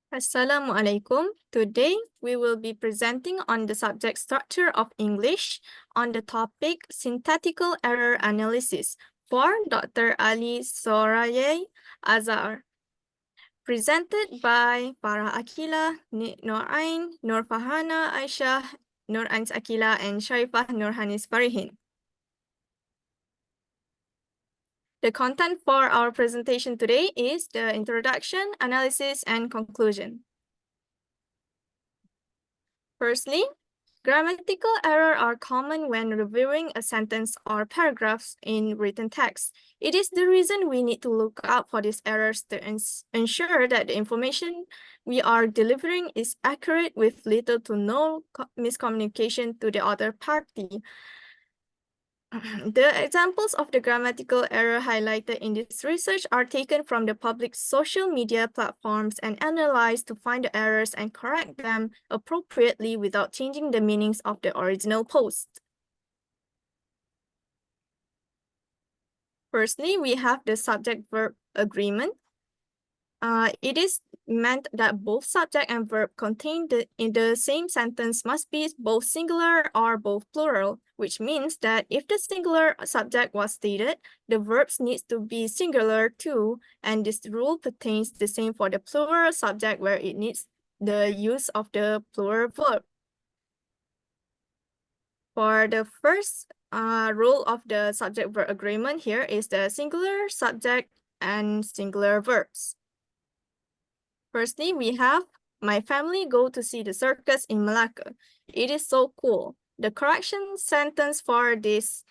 Assalamualaikum. Today, we will be presenting on the subject structure of English on the topic synthetical error analysis for Dr. Ali Soraye Azhar. Presented by Farah Aqilah, Nik Nur Ain, Nur Farhana Aisyah, Nur Anis Aqila, and Syarifah Nurhanis Farihin. The content for our presentation today is the introduction, analysis, and conclusion. Firstly, grammatical errors are common when reviewing a sentence or paragraphs in written text. It is the reason we need to look out for these errors to ensure that the information we are delivering is accurate with little to no miscommunication to the other party. The examples of the grammatical error highlighted in this research are taken from the public social media platforms and analyzed to find the errors and correct them appropriately without changing the meanings of the original post. Firstly, we have the subject-verb agreement. It is meant that both subject and verb contained in the same sentence must be both singular or both plural, which means that if the singular subject was stated, the verbs needs to be singular too, and this rule pertains the same for the plural subject where it needs the use of the plural verb. For the first rule of the subject-verb agreement here is the singular subject and singular verbs. Firstly, we have, my family go to see the circus in Malacca. It is so cool. The correction sentence for this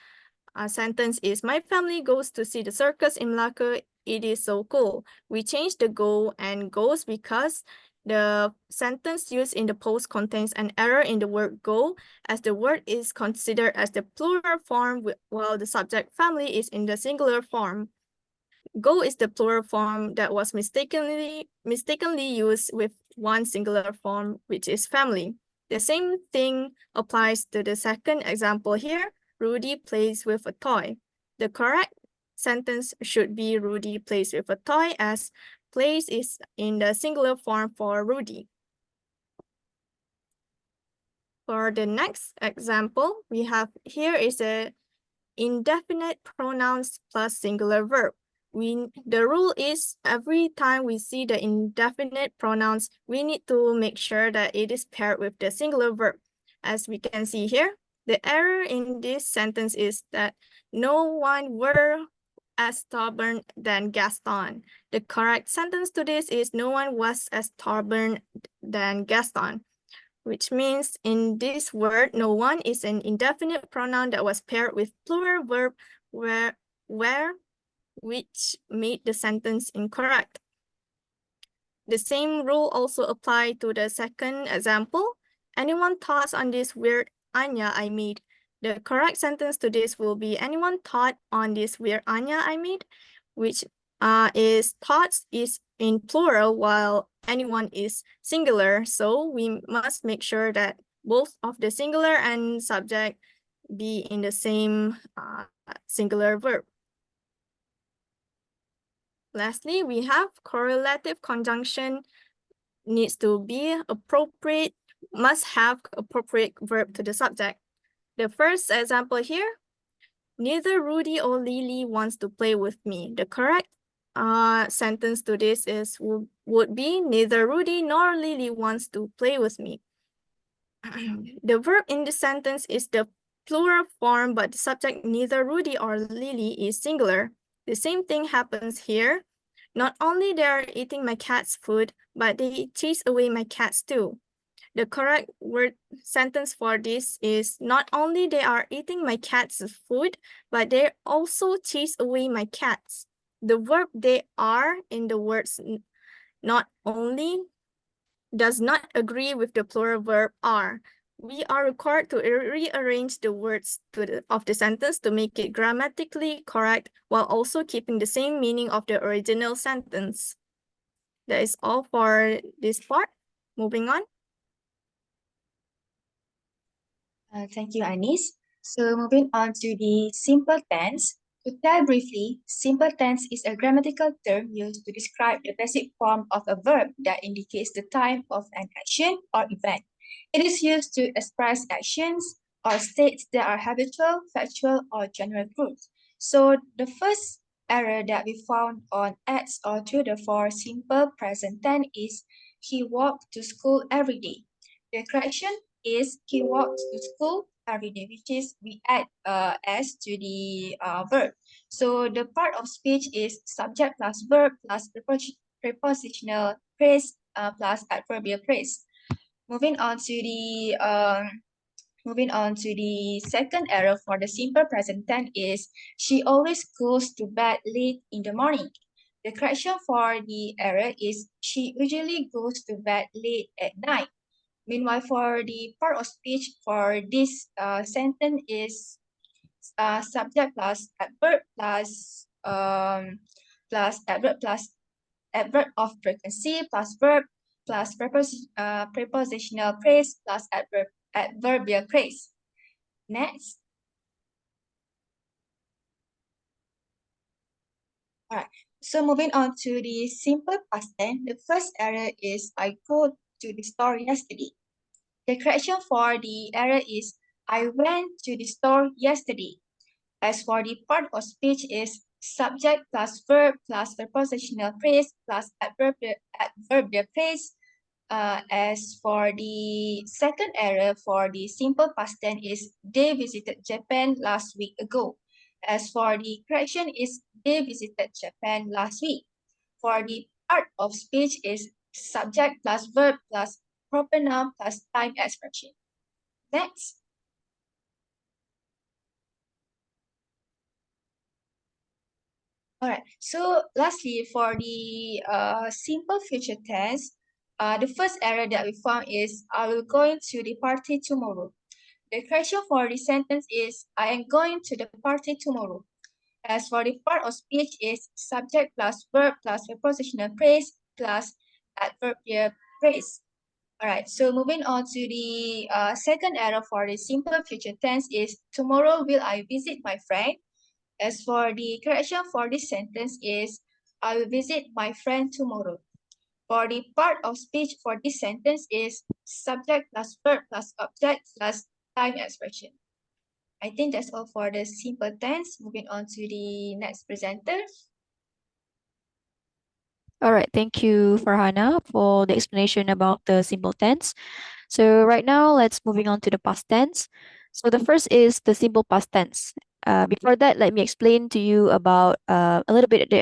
sentence is, my family goes to see the circus in Malacca. It is so cool. We changed the go and goes because the sentence used in the post contains an error in the word go, as the word is considered as the plural form while the subject family is in the singular form. Go is the plural form that was mistakenly used with one singular form, which is family. The same thing applies to the second example here. Rudy plays with a toy. The correct sentence should be Rudy plays with a toy, as plays is in the singular form for Rudy. For the next example, we have here is a indefinite pronouns plus singular verb. The rule is every time we see the indefinite pronouns, we need to make sure that it is paired with the singular verb. As we can see here, the error in this sentence is that no one were as stubborn than Gaston. The correct sentence to this is no one was as stubborn than Gaston, which means in this word, no one is an indefinite pronoun that was paired with plural verb where which made the sentence incorrect. The same rule also applies to the second example. Anyone thoughts on this weird Anya I made? The correct sentence to this will be anyone thought on this weird Anya I made, which is thoughts is in plural while anyone is singular. So we must make sure that both of the singular and subject be in the same singular verb. Lastly, we have correlative conjunction needs to be appropriate, must have appropriate verb to the subject. The first example here, neither Rudy or Lily wants to play with me. The correct sentence to this is would be neither Rudy nor Lily wants to play with me. The verb in the sentence is the plural form, but the subject neither Rudy or Lily is singular. The same thing happens here. Not only they are eating my cat's food, but they chase away my cats too. The correct word sentence for this is not only they are eating my cat's food, but they also chase away my cats. The verb they are in the words not only does not agree with the plural verb are. We are required to rearrange the words of the sentence to make it grammatically correct while also keeping the same meaning of the original sentence. That is all for this part. Moving on. Thank you, Anis. So moving on to the simple tense. To tell briefly, simple tense is a grammatical term used to describe the basic form of a verb that indicates the time of an action or event. It is used to express actions or states that are habitual, factual, or general truths. So the first error that we found on ELL20904 for simple present tense is he walked to school every day. The correction is he walks to school every day, which is we add s to the verb. So the part of speech is subject plus verb plus prepositional phrase plus adverbial phrase. Moving on to the second error for the simple present tense is she always goes to bed late in the morning. The correction for the error is she usually goes to bed late at night. Meanwhile, for the part of speech for this sentence is subject plus adverb plus adverb plus adverb of frequency plus verb plus prepositional phrase plus adverbial phrase. Next. All right. So moving on to the simple past tense, the first error is I go to the store yesterday. The correction for the error is I went to the store yesterday. As for the part of speech is subject plus verb plus prepositional phrase plus adverbial phrase. As for the second error for the simple past tense is they visited Japan last week ago. As for the correction is they visited Japan last week. For the part of speech is subject plus verb plus proper noun plus time expression. Next. All right. So lastly, for the simple future tense, the first error that we found is I will going to the party tomorrow. The correction for the sentence is I am going to the party tomorrow. As for the part of speech is subject plus verb plus prepositional phrase plus adverbial phrase. All right, so moving on to the second error for the simple future tense is tomorrow will I visit my friend. As for the correction for this sentence is I will visit my friend tomorrow. For the part of speech for this sentence is subject plus verb plus object plus time expression. I think that's all for the simple tense. Moving on to the next presenter. All right, thank you, Farhana, for the explanation about the simple tense. So right now, let's moving on to the past tense. So the first is the simple past tense. Before that, let me explain to you about a little bit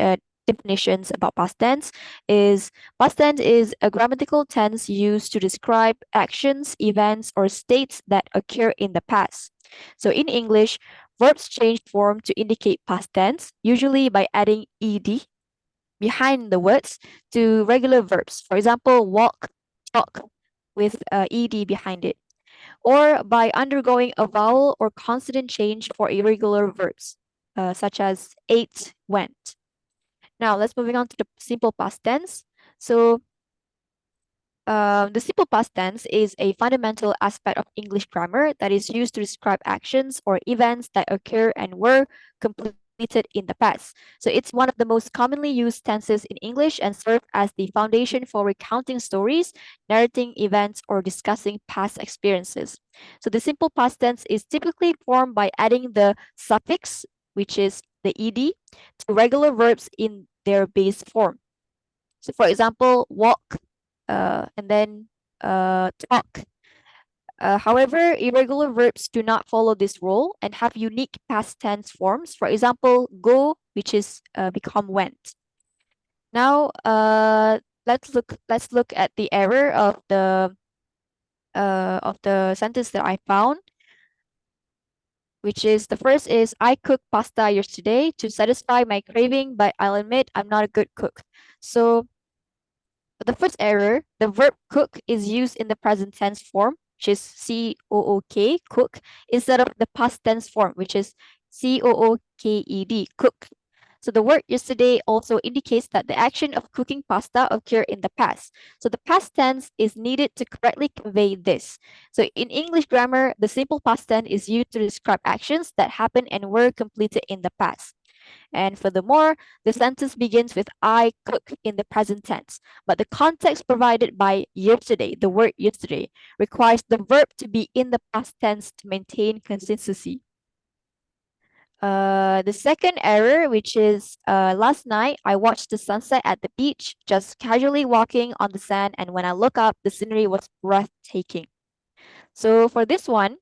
definitions about past tense. Past tense is a grammatical tense used to describe actions, events, or states that occur in the past. So in English, verbs change form to indicate past tense, usually by adding ed behind the words to regular verbs. For example, walk, talk with ed behind it, or by undergoing a vowel or consonant change for irregular verbs, such as ate, went. Now let's moving on to the simple past tense. So the simple past tense is a fundamental aspect of English grammar that is used to describe actions or events that occur and were completed in the past. So it's one of the most commonly used tenses in English and serve as the foundation for recounting stories, narrating events, or discussing past experiences. So the simple past tense is typically formed by adding the suffix, which is the ed, to regular verbs in their base form. So for example, walk, and then talk. However, irregular verbs do not follow this rule and have unique past tense forms. For example, go, which is become went. Now, let's look at the error of the sentence that I found, which is the first is I cooked pasta yesterday to satisfy my craving, but I'll admit I'm not a good cook. So the first error, the verb cook is used in the present tense form, which is cook, cook, instead of the past tense form, which is cooked, cook. So the word yesterday also indicates that the action of cooking pasta occurred in the past. So the past tense is needed to correctly convey this. So in English grammar, the simple past tense is used to describe actions that happened and were completed in the past. And furthermore, the sentence begins with I cook in the present tense, but the context provided by yesterday, the word yesterday, requires the verb to be in the past tense to maintain consistency. The second error, which is last night, I watched the sunset at the beach, just casually walking on the sand, and when I look up, the scenery was breathtaking. So for this one,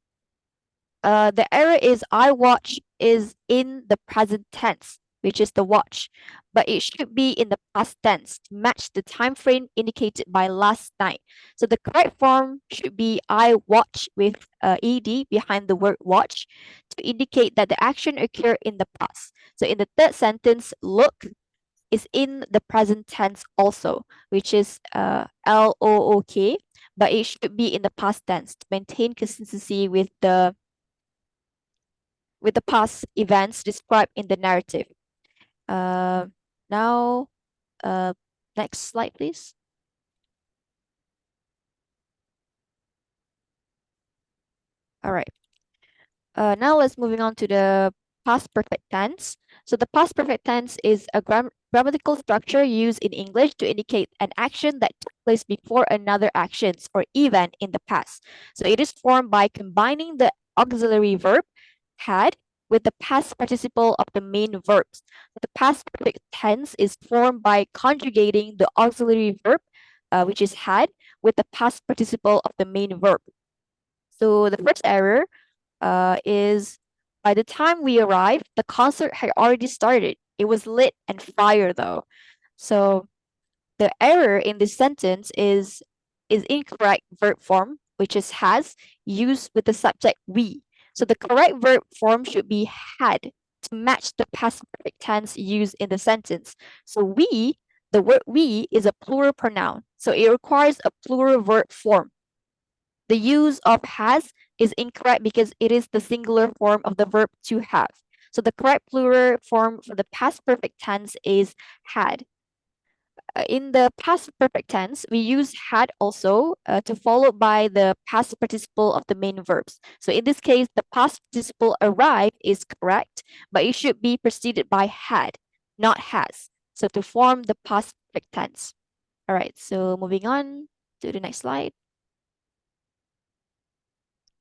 the error is I watch is in the present tense, which is the watch, but it should be in the past tense to match the time frame indicated by last night. So the correct form should be I watch with ed behind the word watch to indicate that the action occurred in the past. So in the third sentence, look is in the present tense also, which is LOOK, but it should be in the past tense to maintain consistency with the past events described in the narrative. Now, next slide, please. All right. Now let's moving on to the past perfect tense. So the past perfect tense is a grammatical structure used in English to indicate an action that took place before another actions or event in the past. So it is formed by combining the auxiliary verb had with the past participle of the main verbs. The past perfect tense is formed by conjugating the auxiliary verb, which is had, with the past participle of the main verb. So the first error is by the time we arrived, the concert had already started. It was lit and fire though. So the error in this sentence is incorrect verb form, which is has, used with the subject we. So the correct verb form should be had to match the past perfect tense used in the sentence. So we, the word we is a plural pronoun. So it requires a plural verb form. The use of has is incorrect because it is the singular form of the verb to have. So the correct plural form for the past perfect tense is had. In the past perfect tense, we use had also to follow by the past participle of the main verbs. So in this case, the past participle arrive is correct, but it should be preceded by had, not has. So to form the past perfect tense. All right, so moving on to the next slide.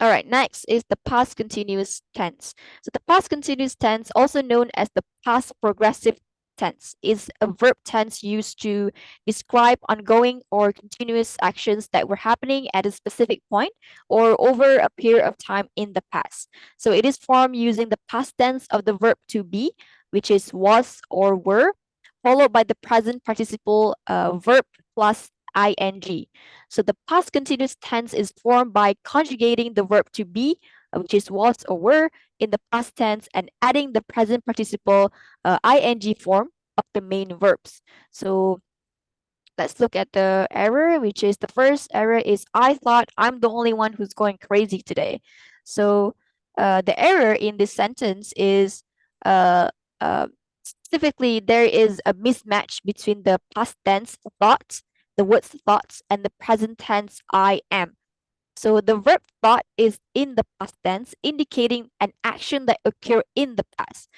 All right, next is the past continuous tense. So the past continuous tense, also known as the past progressive tense, is a verb tense used to describe ongoing or continuous actions that were happening at a specific point or over a period of time in the past. So it is formed using the past tense of the verb to be, which is was or were, followed by the present participle verb plus ing. So the past continuous tense is formed by conjugating the verb to be, which is was or were, in the past tense and adding the present participle ing form of the main verbs. So let's look at the error, which is the first error is I thought I'm the only one who's going crazy today. So the error in this sentence is uh, uh, specifically there is a mismatch between the past tense thought, the words thoughts, and the present tense I am. So the verb thought is in the past tense, indicating an action that occurred in the past.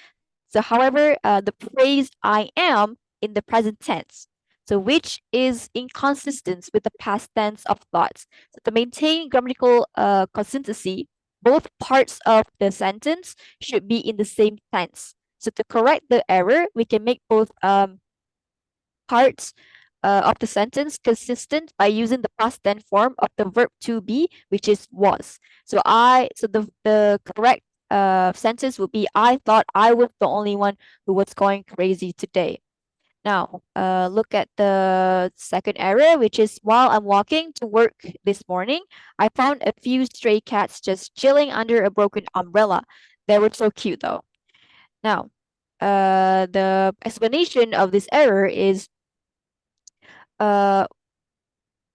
So, however, the phrase I am in the present tense, so which is inconsistent with the past tense of thoughts. So to maintain grammatical consistency, both parts of the sentence should be in the same tense. So to correct the error, we can make both parts of the sentence consistent by using the past tense form of the verb to be, which is was. So the correct sentence would be I thought I was the only one who was going crazy today. Now, look at the second error, which is while I'm walking to work this morning, I found a few stray cats just chilling under a broken umbrella. They were so cute though. Now, the explanation of this error is uh,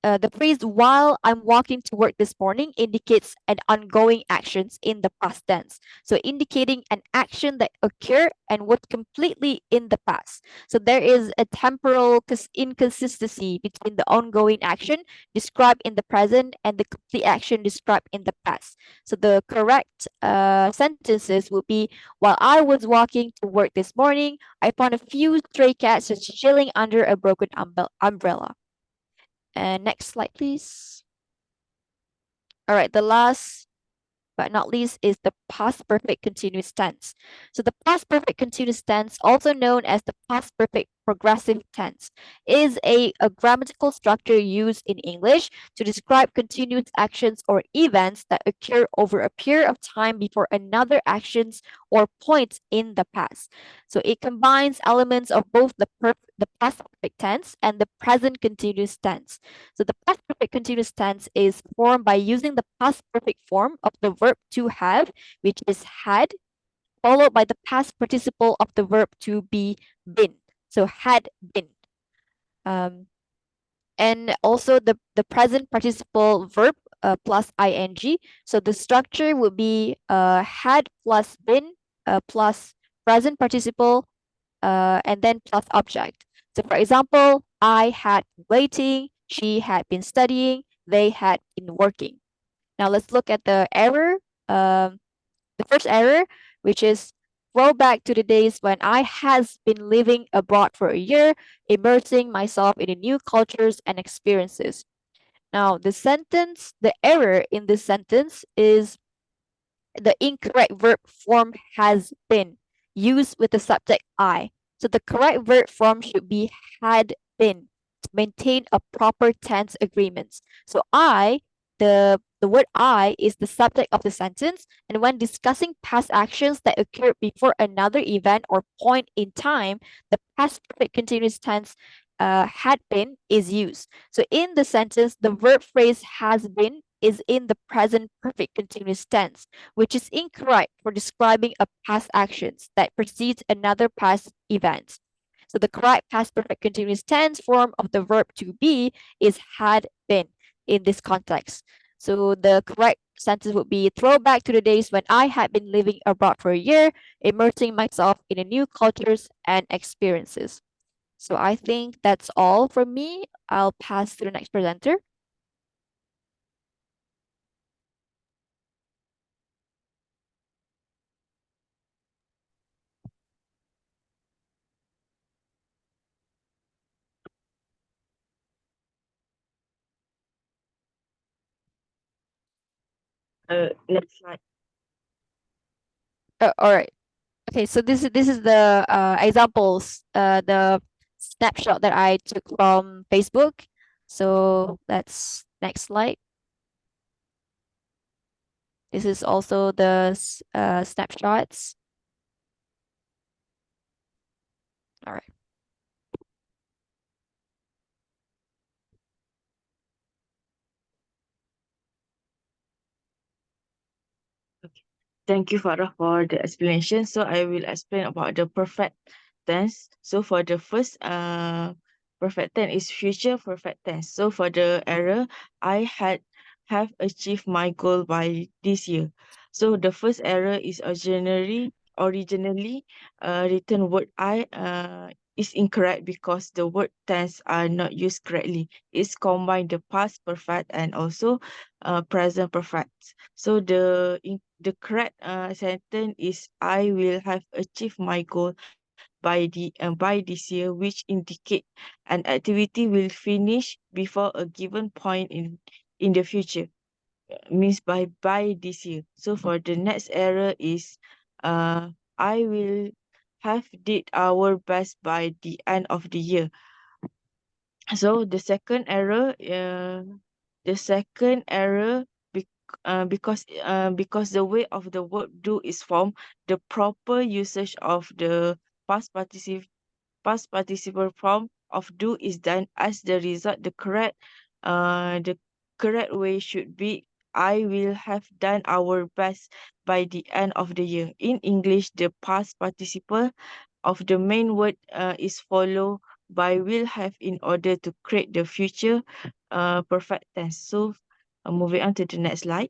the phrase while I'm walking to work this morning indicates an ongoing actions in the past tense. So indicating an action that occurred and was completely in the past. So there is a temporal inconsistency between the ongoing action described in the present and the complete action described in the past. So the correct sentences would be, while I was walking to work this morning, I found a few stray cats just chilling under a broken umbrella. And next slide, please. All right, the last but not least is the past perfect continuous tense. So the past perfect continuous tense, also known as the past perfect progressive tense, is a grammatical structure used in English to describe continuous actions or events that occur over a period of time before another actions or points in the past. So it combines elements of both the past perfect tense and the present continuous tense. So the past perfect continuous tense is formed by using the past perfect form of the verb to have, which is had, followed by the past participle of the verb to be been. So had been. Um, and also the present participle verb plus ing. So the structure would be had plus been plus present participle and then plus object. So for example, I had been waiting, she had been studying, they had been working. Now let's look at the error. The first error, which is throw back to the days when I has been living abroad for a year, immersing myself in the new cultures and experiences. Now the error in this sentence is the incorrect verb form has been used with the subject I. So the correct verb form should be had been to maintain a proper tense agreement. So the word I is the subject of the sentence, and when discussing past actions that occurred before another event or point in time, the past perfect continuous tense had been is used. So in the sentence, the verb phrase has been is in the present perfect continuous tense, which is incorrect for describing a past actions that precedes another past event. So the correct past perfect continuous tense form of the verb to be is had been in this context. So the correct sentence would be throw back to the days when I had been living abroad for a year, immersing myself in a new cultures and experiences. So I think that's all from me. I'll pass to the next presenter. Next slide. All right. Okay, so this is the examples, the snapshot that I took from Facebook. So that's next slide. This is also the snapshots. All right. Thank you, Farah, for the explanation. So I will explain about the perfect tense. So for the first perfect tense is future perfect tense. So for the error, I have achieved my goal by this year. So the first error is originally written word I is incorrect because the word tense are not used correctly. It's combined the past perfect and also present perfect. So the correct sentence is I will have achieved my goal by this year, which indicate an activity will finish before a given point in the future. Means by this year. So for the next error is I will have did our best by the end of the year. So the second error because the way of the verb do is formed, the proper usage of the past participle form of do is done. As the result, the correct way should be I will have done our best by the end of the year. In English, the past participle of the main word is followed by will have in order to create the future perfect tense. So moving on to the next slide.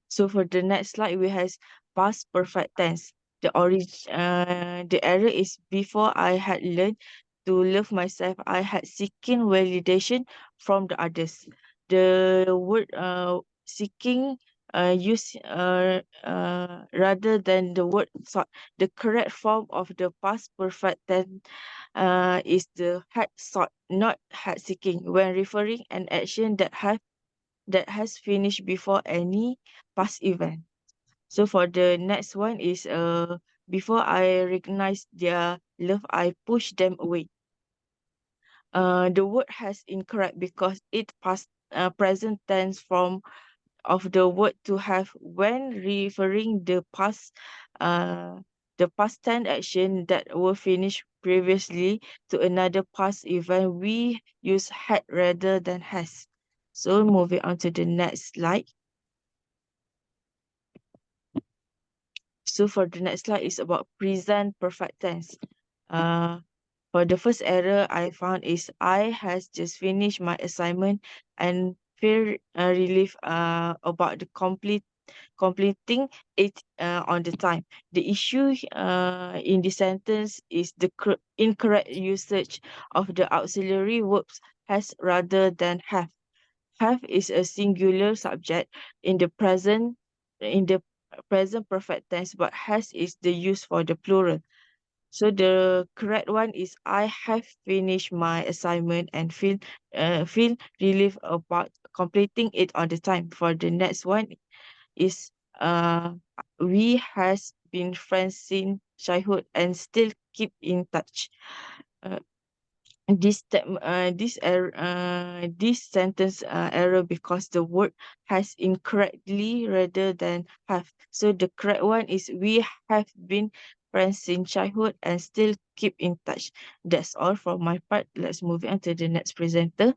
So for the next slide, we have past perfect tense. The error is before I had learned to love myself. I had seeking validation from the others. The word seeking used rather than the word sought. The correct form of the past perfect tense is the had sought, not had seeking, when referring an action that has finished before any past event. So for the next one is before I recognize their love, I push them away. The word has incorrect because it past present tense form of the word to have when referring the past tense action that were finished previously to another past event. We use had rather than has. So moving on to the next slide. So for the next slide is about present perfect tense. Uh, for the first error I found is I has just finished my assignment and feel relief about the completing it on the time. The issue in the sentence is the incorrect usage of the auxiliary verbs has rather than have. Have is a singular subject in the present perfect tense, but has is the use for the plural. So the correct one is I have finished my assignment and feel relief about completing it on the time. For the next one is we has been friends since childhood and still keep in touch. Uh, this sentence error because the word has incorrectly rather than have. So the correct one is we have been friends since childhood and still keep in touch. That's all from my part. Let's move on to the next presenter.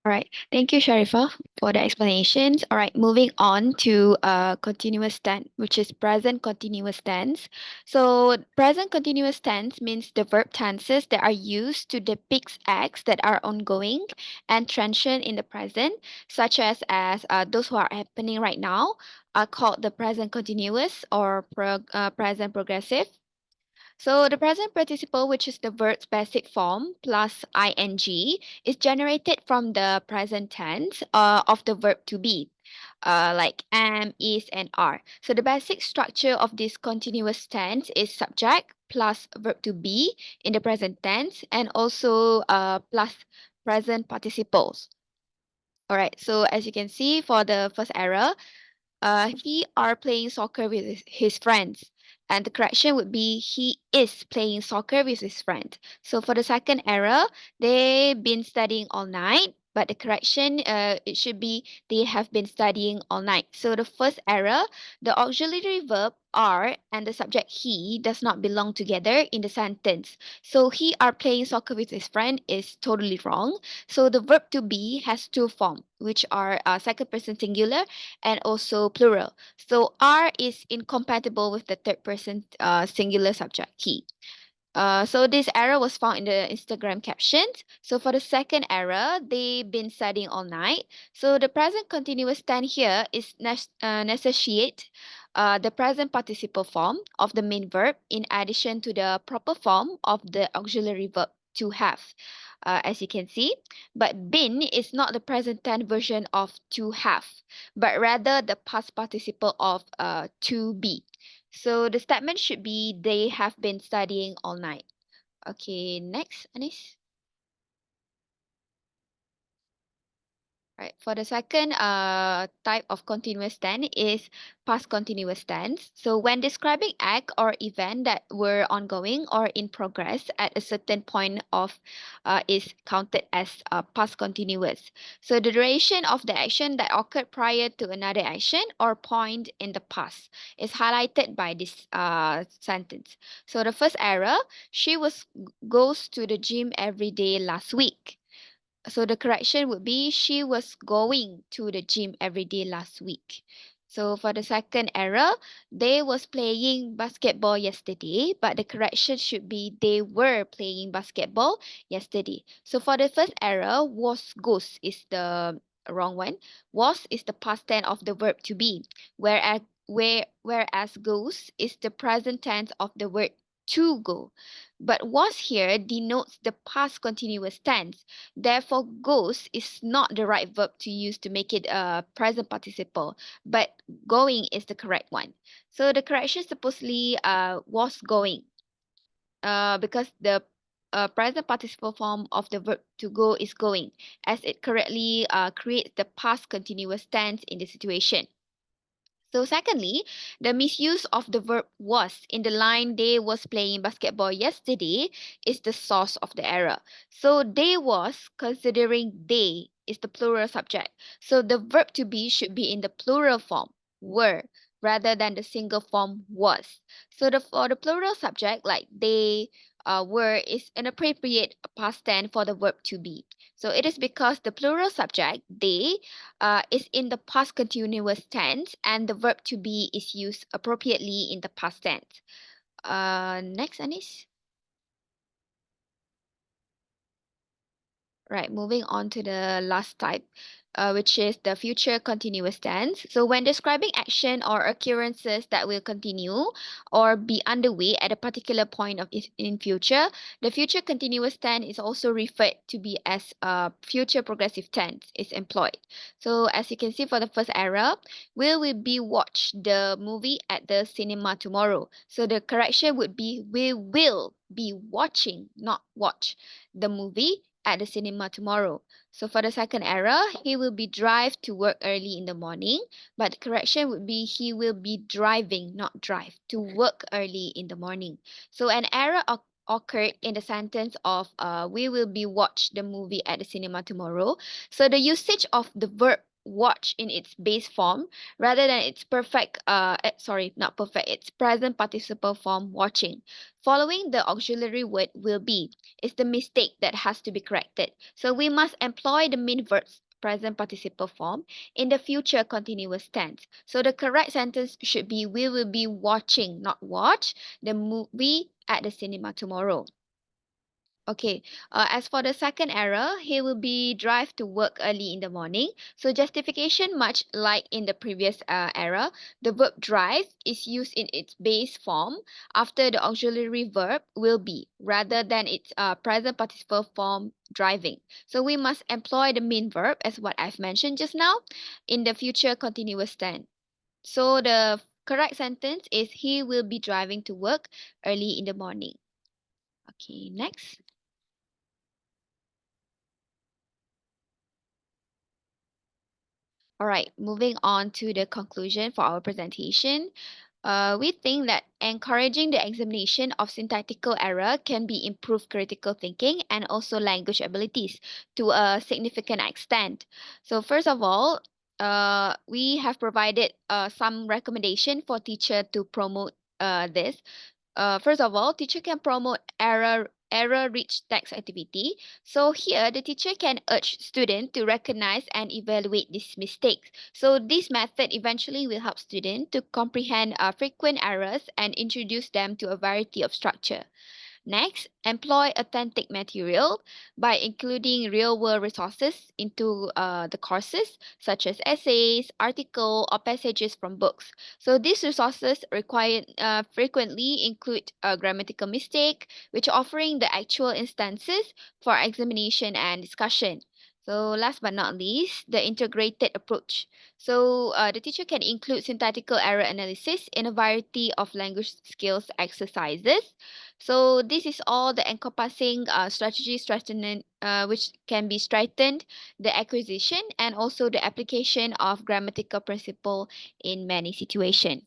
All right. Thank you, Syarifah, for the explanations. All right, moving on to continuous tense, which is present continuous tense. So present continuous tense means the verb tenses that are used to depict acts that are ongoing and transient in the present, such as those who are happening right now are called the present continuous or present progressive. So the present participle, which is the verb's basic form plus ing, is generated from the present tense of the verb to be, like am, is, and are. So the basic structure of this continuous tense is subject plus verb to be in the present tense and also plus present participles. All right, so as you can see for the first error, he are playing soccer with his friends. And the correction would be he is playing soccer with his friend. So for the second error, they've been studying all night. But the correction, it should be they have been studying all night. So the first error, the auxiliary verb are and the subject he does not belong together in the sentence. So he are playing soccer with his friend is totally wrong. So the verb to be has two forms, which are second person singular and also plural. So are is incompatible with the third person singular subject he. So this error was found in the Instagram captions. So for the second error, they've been studying all night. So the present continuous tense here is necessitate the present participle form of the main verb in addition to the proper form of the auxiliary verb to have, as you can see. But been is not the present tense version of to have, but rather the past participle of to be. So the statement should be they have been studying all night. Okay, next, Anis. Right. For the second type of continuous tense is past continuous tense. So when describing act or event that were ongoing or in progress at a certain point of is counted as past continuous. So the duration of the action that occurred prior to another action or point in the past is highlighted by this sentence. So the first error, she goes to the gym every day last week. So the correction would be she was going to the gym every day last week. So for the second error, they was playing basketball yesterday, but the correction should be they were playing basketball yesterday. So for the first error, was goes is the wrong one. Was is the past tense of the verb to be, whereas goes is the present tense of the verb to go. But was here denotes the past continuous tense. Therefore, goes is not the right verb to use to make it a present participle, but going is the correct one. So the correction supposedly was going, because the present participle form of the verb to go is going, as it correctly creates the past continuous tense in the situation. So secondly, the misuse of the verb was in the line they was playing basketball yesterday is the source of the error. So they was, considering they is the plural subject. So the verb to be should be in the plural form, were, rather than the single form was. So for the plural subject, like they were, is an appropriate past tense for the verb to be. So it is because the plural subject, they, is in the past continuous tense and the verb to be is used appropriately in the past tense. Next, Anis. Right, moving on to the last type, which is the future continuous tense. So when describing action or occurrences that will continue or be underway at a particular point in future, the future continuous tense is also referred to be as future progressive tense is employed. So as you can see for the first error, will we be watch the movie at the cinema tomorrow? So the correction would be we will be watching, not watch, the movie at the cinema tomorrow. So for the second error, he will be drive to work early in the morning, but the correction would be he will be driving, not drive, to work early in the morning. So an error occurred in the sentence of we will be watch the movie at the cinema tomorrow. So the usage of the verb watch in its base form rather than its not perfect, its present participle form watching. Following the auxiliary word will be is the mistake that has to be corrected. So we must employ the main verb's present participle form in the future continuous tense. So the correct sentence should be we will be watching, not watch, the movie at the cinema tomorrow. Okay, as for the second error, he will be drive to work early in the morning. So justification, much like in the previous error, the verb drive is used in its base form after the auxiliary verb will be, rather than its present participle form driving. So we must employ the main verb as what I've mentioned just now in the future continuous tense. So the correct sentence is he will be driving to work early in the morning. Okay, next. All right, moving on to the conclusion for our presentation. We think that encouraging the examination of syntactical error can be improved critical thinking and also language abilities to a significant extent. So first of all, we have provided some recommendation for teacher to promote this. First of all, teacher can promote error-rich text activity. So here, the teacher can urge student to recognize and evaluate these mistakes. So this method eventually will help student to comprehend frequent errors and introduce them to a variety of structure. Next, employ authentic material by including real-world resources into the courses, such as essays, articles, or passages from books. So these resources required frequently include a grammatical mistake, which offering the actual instances for examination and discussion. So last but not least, the integrated approach. So the teacher can include syntactical error analysis in a variety of language skills exercises. So this is all the encompassing strategy strengthening, which can be strengthened, the acquisition and also the application of grammatical principle in many situations.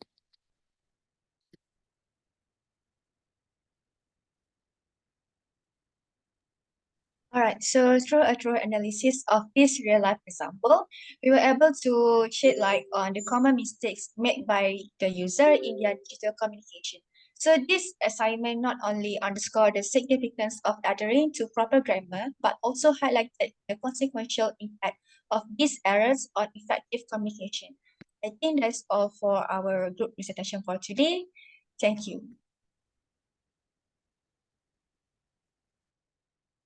All right, so through a thorough analysis of this real life example, we were able to shed light on the common mistakes made by the user in their digital communication. So this assignment not only underscored the significance of adhering to proper grammar, but also highlighted the consequential impact of these errors on effective communication. I think that's all for our group presentation for today. Thank you.